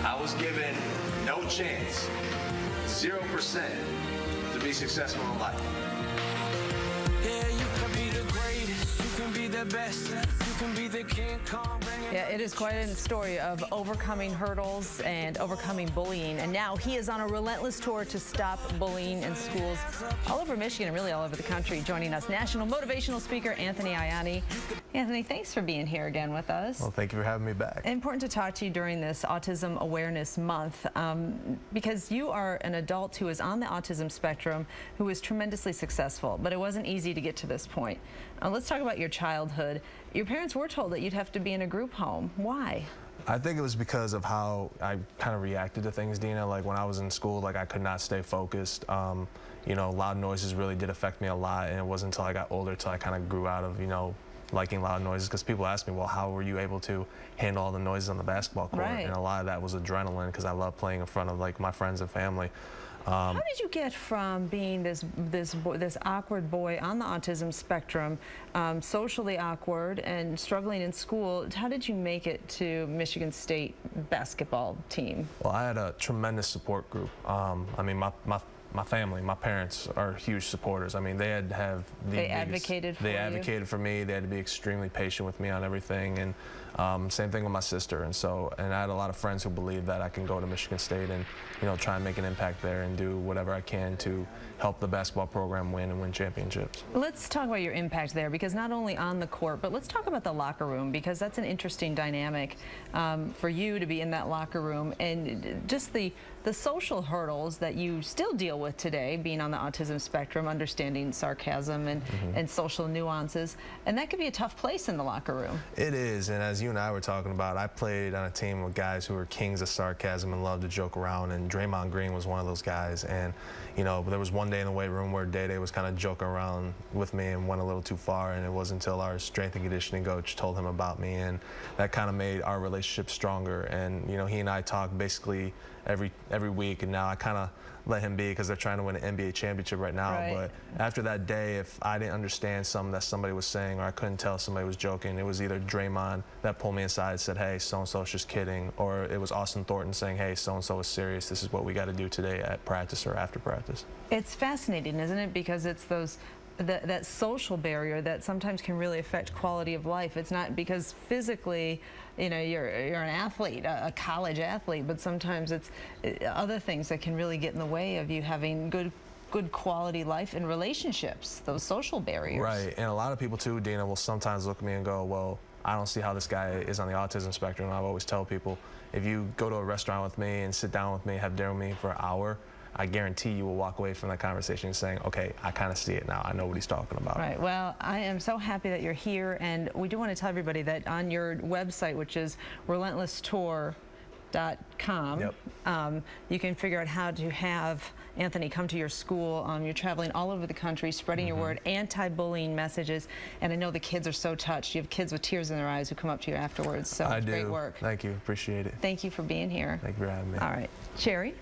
I was given no chance, 0% to be successful in life. Yeah, you can be the greatest, you can be the best, you can be the King Kong. Yeah, it is quite a story of overcoming hurdles and overcoming bullying, and now he is on a relentless tour to stop bullying in schools all over Michigan and really all over the country. Joining us, national motivational speaker Anthony Ianni. Anthony, thanks for being here again with us. Well, thank you for having me back. Important to talk to you during this Autism Awareness Month because you are an adult who is on the autism spectrum who is tremendously successful, but it wasn't easy to get to this point. Let's talk about your childhood. Your parents were told that you'd have to be in a group home. Why? I think it was because of how I kind of reacted to things, Deena. Like when I was in school, like I could not stay focused. You know, loud noises really did affect me a lot, and it wasn't until I got older till I kind of grew out of, you know, liking loud noises, because people ask me, well, how were you able to handle all the noises on the basketball court? Right. And a lot of that was adrenaline, because I love playing in front of like my friends and family. How did you get from being this awkward boy on the autism spectrum, socially awkward and struggling in school? How did you make it to Michigan State basketball team? Well, I had a tremendous support group. I mean, my family, my parents are huge supporters. I mean, they had to have the They advocated for you? They advocated for me. They had to be extremely patient with me on everything, and same thing with my sister. And I had a lot of friends who believed that I can go to Michigan State and, you know, try and make an impact there and do whatever I can to help the basketball program win and win championships. Let's talk about your impact there, because not only on the court, but let's talk about the locker room, because that's an interesting dynamic for you to be in that locker room, and just the social hurdles that you still deal with today, being on the autism spectrum, understanding sarcasm and social nuances, and that could be a tough place in the locker room. It is, and as you and I were talking about, I played on a team with guys who were kings of sarcasm and loved to joke around, and Draymond Green was one of those guys. And you know, there was one day in the weight room where Day was kind of joking around with me and went a little too far, and it wasn't until our strength and conditioning coach told him about me, and that kind of made our relationship stronger. And you know, he and I talk basically every week, and now I kind of let him be, because they're trying to win an NBA championship right now. Right. But after that day, if I didn't understand something that somebody was saying, or I couldn't tell somebody was joking, it was either Draymond that pulled me aside and said, hey, so-and-so's just kidding, or it was Austin Thornton saying, hey, so-and-so is serious, this is what we got to do today at practice or after practice. It's fascinating, isn't it? Because it's that social barrier that sometimes can really affect quality of life. It's not because physically, you know, you're an athlete, a college athlete, but sometimes it's other things that can really get in the way of you having good quality life and relationships, those social barriers. Right, and a lot of people too, Deena, will sometimes look at me and go, well, I don't see how this guy is on the autism spectrum. And I always tell people, if you go to a restaurant with me and sit down with me, have dinner with me for an hour, I guarantee you will walk away from that conversation saying, okay, I kind of see it now. I know what he's talking about. Right. Well, I am so happy that you're here, and we do want to tell everybody that on your website, which is relentlesstour.com, yep. You can figure out how to have Anthony come to your school. You're traveling all over the country, spreading your word, anti-bullying messages, and I know the kids are so touched. You have kids with tears in their eyes who come up to you afterwards, so I do. Great work. Thank you. Appreciate it. Thank you for being here. Thank you for having me. All right. Sherry?